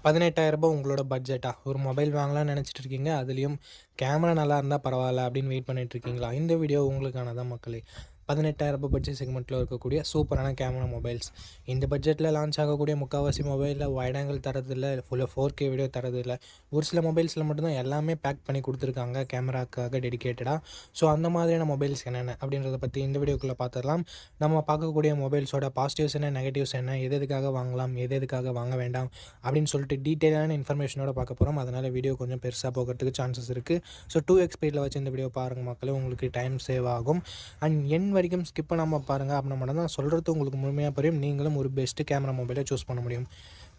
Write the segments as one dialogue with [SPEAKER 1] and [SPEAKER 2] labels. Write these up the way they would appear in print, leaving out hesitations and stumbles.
[SPEAKER 1] 18,000 உங்களோட பட்ஜெட்டா? ஒரு மொபைல் வாங்கலாம்னு நெனச்சிட்டு இருக்கீங்க. அதுலயும் கேமரா நல்லா இருந்தா பரவால்ல அப்படின்னு வெயிட் பண்ணிட்டு இருக்கீங்களா? இந்த வீடியோ உங்களுக்கானதான் மக்களே. 18,000 பட்ஜெட் செக்மெண்ட்ல இருக்கக்கூடிய சூப்பரான கேமரா மொபைல்ஸ். இந்த பட்ஜெட்ல லான்ச் ஆகக்கூடிய முக்காவாசி மொபைல்ல வைட் ஆங்கிள் தரதில்ல, ஃபுல்லா 4K வீடியோ தரதில்ல. ஒரு சில மொபைல்ஸ்ல மட்டும் தான் எல்லாமே பேக் பண்ணி குடுத்துருக்காங்க கேமராக்காக டெடிகேட்டடா. ஸோ அந்த மாதிரியான மொபைல்ஸ் என்னென்ன அப்படின்றத பத்தி இந்த வீடியோக்குள்ள பார்த்துடலாம். நம்ம பார்க்கக்கூடிய மொபைல்ஸோட பாசிட்டிவ்ஸ் என்ன, நெகட்டிவ்ஸ் என்ன, எது எதுக்காக வாங்கலாம், எது எதுக்காக வாங்க வேண்டாம் அப்படின்னு சொல்லிட்டு டீட்டெயிலான இன்ஃபர்மேஷனோட பார்க்க போகிறோம். அதனால் வீடியோ கொஞ்சம் பெருசாக போகிறதுக்கு சான்சஸ் இருக்குது. ஸோ 2x ஸ்பீடில் வச்சு இந்த வீடியோ பாருங்கள் மக்களே, உங்களுக்கு டைம் சேவ் ஆகும். அண்ட் என் வரைக்கும் ஸ்கிப் பண்ணாமல் பாருங்கள். அப்படின்னா மட்டும் தான் சொல்கிறது உங்களுக்கு முழுமையாக புரியும். நீங்களும் ஒரு பெஸ்ட்டு கேமரா மொபைலை சூஸ் பண்ண முடியும்.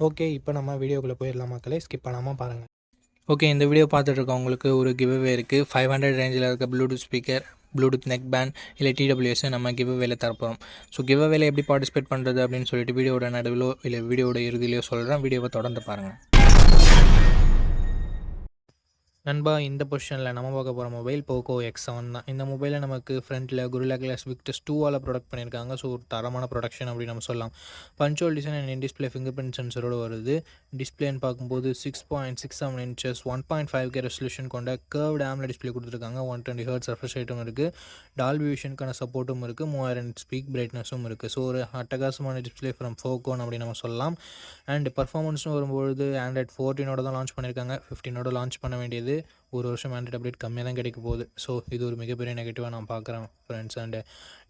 [SPEAKER 1] ஓகே, இப்போ நம்ம வீடியோக்குள்ளே போயிடலாம் மக்களே, ஸ்கிப் பண்ணாமல் பாருங்கள். ஓகே, இந்த வீடியோ பார்த்துட்டு இருக்கவங்களுக்கு ஒரு கிவ்அவே இருக்குது. 500 ரேஞ்சில் இருக்க Bluetooth speaker, Bluetooth neck band இல்லை TWS நம்ம கிவ்அவேல தரப்போம். ஸோ கிவ்அவேல எப்படி பார்ட்டிசிபேட் பண்ணுறது அப்படின்னு சொல்லிட்டு வீடியோட நடுவிலோ இல்லை வீடியோட இறுதியிலையோ சொல்கிறேன். வீடியோவை தொடர்ந்து பாருங்கள். நண்பா, இந்த பொசிஷனில் நம்ம பார்க்க போகிற மொபைல் போக்கோ X7 தான். இந்த மொபைலில் நமக்கு ஃப்ரண்ட்டில் Gorilla Glass Victus 2ஆல் ப்ரொடக்ட் பண்ணியிருக்காங்க. ஸோ ஒரு தரமான ப்ரொடக்ஷன் அப்படின்னு நம்ம சொல்லலாம். பஞ்சுவல் design and in display fingerprint சென்சரோடு வருது. டிஸ்பிளேன்னு பார்க்கும்போது 6.67 இன்ச்சஸ் 1.5K ரெசல்யூஷன் கொண்ட கர்வ்டு AMOLED டிஸ்பிளே கொடுத்துருக்காங்க. 120 Hz ரெஃப்ரெஷ் ரேட்டும் இருக்குது. டால்பி விஷனுக்கான சப்போர்ட்டும் இருக்குது. 3000 ஸ்பீக் பிரைட்னஸும் இருக்குது. ஸோ ஒரு அட்டகாசமான டிஸ்பிளே ஃப்ரம் ஃபோக்கோன் அப்படின்னு நம்ம சொல்லலாம். அண்ட் பர்ஃபார்மன்ஸ்னு வரும்பொழுது Android 14ஓட தான் லான்ச் பண்ணியிருக்காங்க. 15ஓட லான்ச் பண்ண வேண்டியது ஒரு வருஷம் ஆண்ட்ராய்ட் அப்டேட் கம்மியாக தான் கிடைக்க போகுது. ஸோ இது ஒரு மிகப்பெரிய நெகட்டிவாக நான் பார்க்குறேன் ஃப்ரெண்ட்ஸ். அண்ட்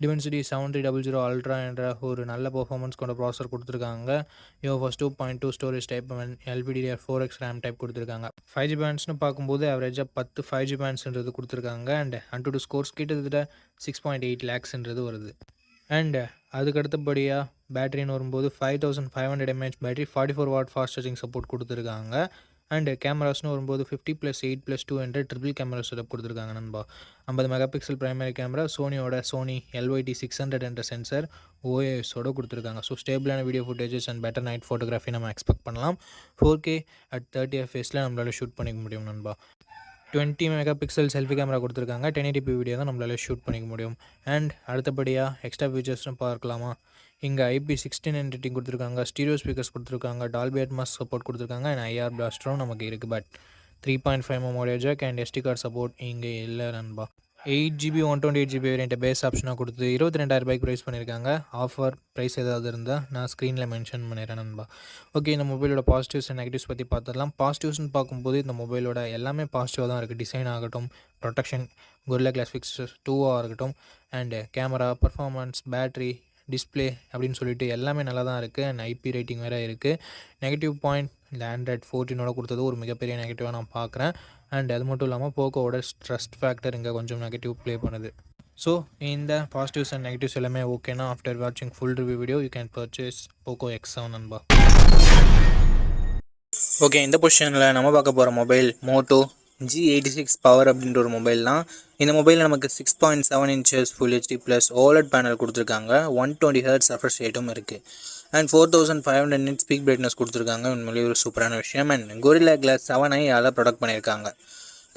[SPEAKER 1] Dimensity 7300 Ultra என்ற ஒரு நல்ல பர்ஃபார்மன்ஸ் கொண்ட ப்ராசஸர் கொடுத்துருக்காங்க. UFS 2.2 storage type and LPDDR4X RAM type கொடுத்துருக்காங்க. 5G பேண்ட்ஸ்னு பார்க்கும்போது அவரேஜாக 10 5G பேண்ட்ஸ்ன்றது கொடுத்துருக்காங்க. அண்ட் AnTuTu ஸ்கோர்ஸ் கிட்டத்தட்ட 6.8 lakhsன்றது வருது. அண்ட் அதுக்கு அடுத்தபடியாக பேட்டரின்னு வரும்போது 5500 mAh battery, 44 watt fast charging support கொடுத்துருக்காங்க. அண்டு கேமராஸ்னு வரும்போது 50+8+2 என்ற ட்ரிபிள் கேமரா செட்டப் கொடுத்துருக்காங்க நண்பா. 50 mega pixel primary camera, Sony LYT 600 என்ற சென்சர் OISோட கொடுத்துருக்காங்க. ஸோ ஸ்டேபிளான video footages and better night photography நம்ம எக்ஸ்பெக்ட் பண்ணலாம். 4K at 30 fps நம்மளால் ஷூட் பண்ணிக்க முடியும் நண்பா. 20 மெகா பிக்சல் செல்ஃபி கேமரா கொடுத்துருக்காங்க. 1080p வீடியோ தான் நம்மளால ஷூட் பண்ணிக்க முடியும். அண்ட் அடுத்தபடியாக எக்ஸ்ட்ரா ஃபீச்சர்ஸ்னு பார்க்கலாமா? இங்கே IP69 ரேட்டிங் கொடுத்துருக்காங்க. ஸ்டீரியோ ஸ்பீக்கர்ஸ் கொடுத்துருக்காங்க. டால்பி அட்மாஸ் சப்போர்ட் கொடுத்துருக்காங்க. அண்ட் IR பிளாஸ்டரும் நமக்கு இருக்குது. But 3.5 memory jack and SD card support இங்கே இல்லை நண்பா. 8GB 128GB வேரியண்ட்டை பேஸ் ஆப்ஷனாக கொடுத்து 22,000 ப்ரைஸ் பண்ணியிருக்காங்க. ஆஃபர் ப்ரைஸ் ஏதாவது இருந்தால் நான் ஸ்க்ரீனில் மென்ஷன் பண்ணிடுறேன் நண்பா. ஓகே, இந்த மொபைலோட பாசிட்டிவ்ஸ் அண்ட் நெகட்டிவ்ஸ் பற்றி பார்த்துடலாம். பாசிட்டிவ்ஸ்னு பார்க்கும்போது இந்த மொபைலோட எல்லாமே பாசிட்டிவாக தான் இருக்குது. டிசைன் ஆகட்டும், ப்ரொடெக்ஷன், Gorilla Glass Victus 2ஆக இருக்கட்டும், and camera, performance, battery, display அப்படின்னு சொல்லிட்டு எல்லாமே நல்லா தான் இருக்குது. அண்ட் IP ரேட்டிங் வேறு இருக்குது. நெகட்டிவ் பாயிண்ட் இந்த Android 14ஓட கொடுத்தது ஒரு மிகப்பெரிய நெகட்டிவாக நான் பார்க்குறேன். அண்ட் அது மட்டும் இல்லாமல் போக்கோவோட ட்ரஸ்ட் ஃபேக்டர் இங்கே கொஞ்சம் நெகட்டிவ் ப்ளே பண்ணுது. ஸோ இந்த பாசிட்டிவ்ஸ் அண்ட் நெகட்டிவ்ஸ் எல்லாமே ஓகேனா, ஆஃப்டர் வாட்சிங் full review video you can purchase Poco X7 நண்பா. ஓகே, இந்த பொசிஷனில் நம்ம பார்க்க போகிற மொபைல் மோட்டோ G86 பவர் அப்படின்ற ஒரு மொபைல் தான். இந்த மொபைலில் நமக்கு 6.7 inches full HD plus OLED panel கொடுத்துருக்காங்க. 120 Hz ரெஃப்ரெஷ் ரேட்டும் இருக்குது. அண்ட் 4500 nit ஸ்பீக் பிரைட்னஸ் கொடுத்துருக்காங்க. உண்மையிலேயே ஒரு சூப்பரான விஷயம். And Gorilla Glass 7i product பண்ணியிருக்காங்க.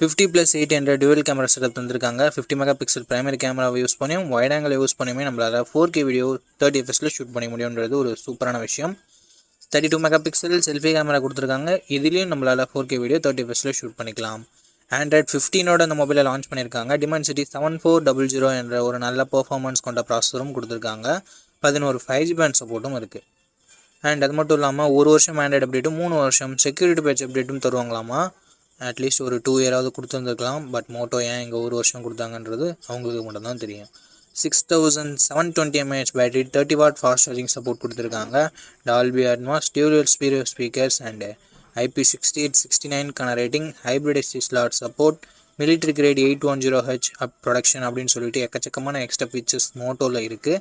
[SPEAKER 1] 50+8 என்ற டுவல் கேமரா செட்டப் தந்திருக்காங்க. 50 மெகா பிக்சல் பிரைமரி கேமராவை யூஸ் பண்ணியும் வைட் ஆங்கிள் யூஸ் பண்ணியுமே நம்மளால் 4K வீடியோ 30 fps ஷூட் பண்ண முடியுன்றது ஒரு சூப்பரான விஷயம். 32 மெகா பிக்சல் செல்ஃபி கேமரா கொடுத்துருக்காங்க. இதுலேயும் நம்மளால் 4K வீடியோ 30 fps ஷூட் பண்ணிக்கலாம். Android 15ஓட அந்த மொபைலை லான்ச் பண்ணியிருக்காங்க. Dimensity 7400 என்ற ஒரு நல்ல பர்ஃபார்மன்ஸ் கொண்ட ப்ராசஸரும் கொடுத்துருக்காங்க. 11 5G பேண்ட் சப்போர்ட்டும் இருக்குது. அண்ட் அது மட்டும் இல்லாமல் ஒரு வருஷம் ஆண்ட்ராய்டு அப்டேட்டும் 3 வருஷம் செக்யூரிட்டி பேட்ச் அப்டேட்டும் தருவாங்களாமா. அட்லீஸ்ட் ஒரு 2 இயராவது கொடுத்துருந்துருக்கலாம். பட் மோட்டோ ஏன் இங்கே ஒரு வருஷம் கொடுத்தாங்கன்றது அவங்களுக்கு மட்டும்தான் தெரியும். 6720 mAh battery, 30 watt fast charging support கொடுத்துருக்காங்க. Dolby Atmos, dual stereo speakers and IP6869க்கான rating, hybrid SD slot support, military grade 810H protection அப்படின்னு சொல்லிட்டு எக்கச்சக்கமான எக்ஸ்ட்ரா ஃபீச்சர்ஸ் மோட்டோவில் இருக்குது.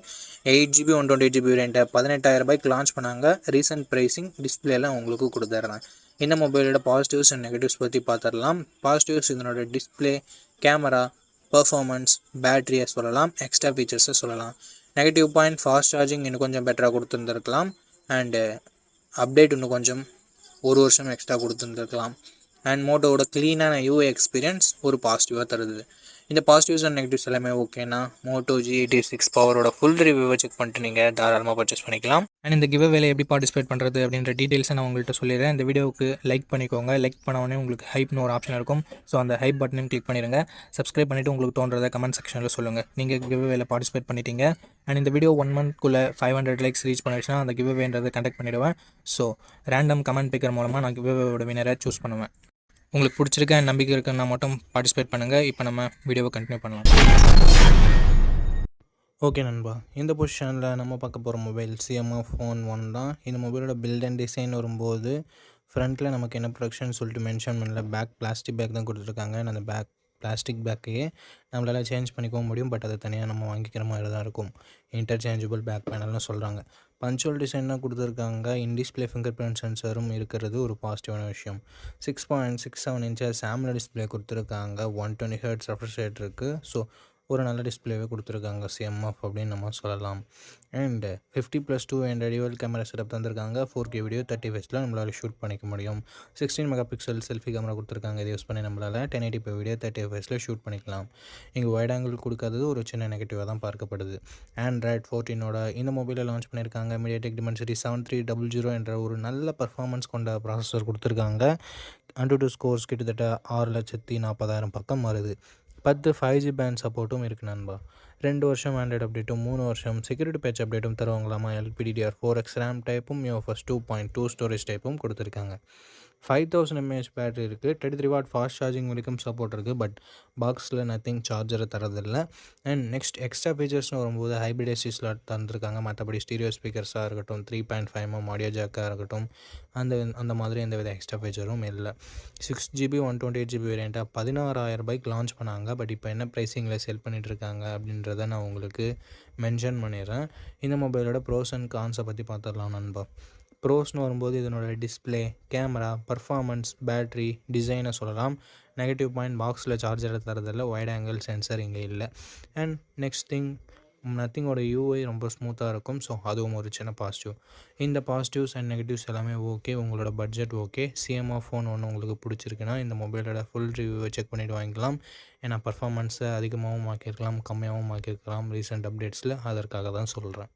[SPEAKER 1] 8GB 128GB வேரியண்ட்டை 18,000 லான்ச் பண்ணாங்க. ரீசன்ட் ப்ரைஸிங் டிஸ்பிளேலாம் உங்களுக்கு கொடுத்துட்றேன். இந்த மொபைலோட பாசிட்டிவ்ஸ் அண்ட் நெகட்டிவ்ஸ் பற்றி பார்த்துடலாம். பாசிட்டிவ்ஸ் இதனோட டிஸ்பிளே, கேமரா, பர்ஃபார்மன்ஸ், பேட்டரியை சொல்லலாம். எக்ஸ்ட்ரா ஃபீச்சர்ஸை சொல்லலாம். நெகட்டிவ் பாயிண்ட், ஃபாஸ்ட் சார்ஜிங் இன்னும் கொஞ்சம் பெட்டராக கொடுத்துருந்துருக்கலாம். அண்டு அப்டேட் இன்னும் கொஞ்சம் ஒரு வருஷம் எக்ஸ்ட்ரா கொடுத்துருந்துருக்கலாம். அண்ட் மோட்டோவோட க்ளீனான UI எக்ஸ்பீரியன்ஸ் ஒரு பாசிட்டிவாக தருது. இந்த பாசிட்டிவ்ஸ் அண்ட் நெகட்டிவ்ஸ் எல்லாமே ஓகேனா மோட்டோ G86 பவரோட ஃபுல் ரிவ்யூவை செக் பண்ணிட்டு நீங்கள் தாராளமாக பர்ச்சேஸ் பண்ணிக்கலாம். அண்ட் இந்த கிவ் அவேல எப்படி பார்ட்டிசிபேட் பண்ணுறது அப்படின்ற டீட்டெயில்ஸை நான் உங்கள்கிட்ட சொல்லிடுறேன். இந்த வீடியோவுக்கு லைக் பண்ணிக்கோங்க. லைக் பண்ண உங்களுக்கு ஹைப்னு ஒரு ஆப்ஷன் இருக்கும். ஸோ அந்த ஹைப் பட்டனையும் கிளிக் பண்ணிடுங்க. சப்ஸ்கிரைப் பண்ணிவிட்டு உங்களுக்கு தோன்றதை கமெண்ட் செக்ஷனில் சொல்லுங்கள். நீங்கள் கிவ் அவேல பார்ட்டிசிபேட் பண்ணிட்டீங்க. அண்ட் இந்த வீடியோ 1 மந்த்க்குள்ளே 500 லைக்ஸ் ரீச் பண்ணிடுச்சுன்னா அந்த கிவ் அவேன்றது கண்டக்ட் பண்ணிவிடுவேன். ஸோ ரேண்டம் கமெண்ட் பிக்கர் மூலமாக நான் கிவ் அவேவோட வினரை சூஸ் பண்ணுவேன். உங்களுக்கு பிடிச்சிருக்க நம்பிக்கை இருக்குன்னா மட்டும் பார்ட்டிசிபேட் பண்ணுங்கள். இப்போ நம்ம வீடியோவை கண்டினியூ பண்ணலாம். ஓகே நண்பா, இந்த பொசிஷனில் நம்ம பார்க்க போகிற மொபைல் CMF Phone 1 தான். இந்த மொபைலோட பில்ட் அண்ட் டிசைன் வரும்போது ஃப்ரண்ட்டில் நமக்கு என்ன ப்ரொடக்ஷன் சொல்லிட்டு மென்ஷன் பண்ணல. பிளாஸ்டிக் பேக் தான் கொடுத்துருக்காங்க. அந்த பிளாஸ்டிக் பேக்கையே நம்மளால் சேஞ்ச் பண்ணிக்கவும் முடியும். பட் அதை தனியாக நம்ம வாங்கிக்கிற மாதிரி தான் இருக்கும். இன்டர்சேஞ்சபிள் பேக் பேனல்னு சொல்கிறாங்க. பஞ்சுவல் டிசைன் தான் கொடுத்துருக்காங்க. இன்டிஸ்பிளே ஃபிங்கர் பிரிண்ட் சென்சரும் இருக்கிறது ஒரு பாசிட்டிவான விஷயம். 6.67 inches AMOLED டிஸ்பிளே கொடுத்துருக்காங்க. 120 Hz ரெஃப்ரெஷ் ரேட் இருக்குது. ஸோ ஒரு நல்ல டிஸ்பிளேவே கொடுத்துருக்காங்க CMF அப்படின்னு நம்ம சொல்லலாம். அண்ட் 50+2 என்ற டியூவல் கேமரா செட்டப் தந்திருக்காங்க. 4K வீடியோ 30 fps நம்மளால் ஷூட் பண்ணிக்க முடியும். 16 மெகாபிக்சல் செல்ஃபி கேமரா கொடுத்துருக்காங்க. இதை யூஸ் பண்ணி நம்மளால் 1080p வீடியோ 30 fps ஷூட் பண்ணிக்கலாம். இங்கே வைட் ஆங்கிள் கொடுக்காதது ஒரு சின்ன நெகட்டிவாக தான் பார்க்கப்படுது. Android 14ஓட இந்த மொபைலை லான்ச் பண்ணியிருக்காங்க. MediaTek Dimensity 7300 என்ற ஒரு நல்ல பர்ஃபார்மன்ஸ் கொண்ட ப்ராசஸர் கொடுத்துருக்காங்க. AnTuTu ஸ்கோர்ஸ் கிட்டத்தட்ட 6,40,000 பக்கம் வருது. 10 5G பேண்ட் சப்போர்ட்டும் இருக்குது நண்பா. 2 வருஷம் ஆண்ட்ராய்டு அப்டேட்டும் 3 வருஷம் செக்யூரிட்டி பேட்ச் அப்டேட்டும் தருவாங்களாமா. LPDDR4X RAM டைப்பும் UFS 2.2 ஸ்டோரேஜ் டைப்பும் கொடுத்துருக்காங்க. 5000 mAh பேட்டரி இருக்குது. 33W ஃபாஸ்ட் சார்ஜிங் வரைக்கும் சப்போர்ட் இருக்குது. பட் பாக்ஸில் நத்திங் சார்ஜரை தரதில்லை. அண்ட் நெக்ஸ்ட் எக்ஸ்ட்ரா ஃபீச்சர்ஸ்னு வரும்போது ஹைப்ரிட் AC ஸ்லாட் தந்துருக்காங்க. மற்றபடி ஸ்டீரியோ ஸ்பீக்கர்ஸாக இருக்கட்டும், 3.5mm ஆடியோ ஜாக்காக இருக்கட்டும், அந்த மாதிரி எந்தவித எக்ஸ்ட்ரா ஃபீச்சரும் இல்லை. 6GB 128GB வேரியண்ட்டாக 16,000 லான்ச் பண்ணாங்க. பட் இப்போ என்ன ப்ரைஸிங்கில் செல் பண்ணிகிட்ருக்காங்க அப்படின்றத நான் உங்களுக்கு மென்ஷன் பண்ணிடுறேன். இந்த மொபைலோட ப்ரோஸ் அண்ட் கான்ஸை பற்றி பார்த்துடலாம் நண்பா. ப்ரோஸ்னு வரும்போது இதனோட டிஸ்பிளே, கேமரா, பர்ஃபார்மன்ஸ், பேட்ரி, டிசைனை சொல்லலாம். நெகட்டிவ் பாயிண்ட் பாக்ஸில் சார்ஜரை தரதில்லை. வைட் ஆங்கிள் சென்சர் இங்கே இல்லை. அண்ட் நெக்ஸ்ட் திங், நத்திங்கோட UI ரொம்ப ஸ்மூத்தாக இருக்கும். ஸோ அதுவும் ஒரு சின்ன பாசிட்டிவ். இந்த பாசிட்டிவ்ஸ் அண்ட் நெகட்டிவ்ஸ் எல்லாமே ஓகே. உங்களோட பட்ஜெட் ஓகே. CMF Phone 1 உங்களுக்கு பிடிச்சிருக்குன்னா இந்த மொபைலோட ஃபுல் ரிவ்யூவை செக் பண்ணிவிட்டு வாங்கிக்கலாம். ஏன்னா பர்ஃபார்மன்ஸை அதிகமாகவும் ஆக்கியிருக்கலாம், கம்மியாகவும் ஆக்கியிருக்கலாம் ரீசெண்ட் அப்டேட்ஸில். அதற்காக தான் சொல்கிறேன்.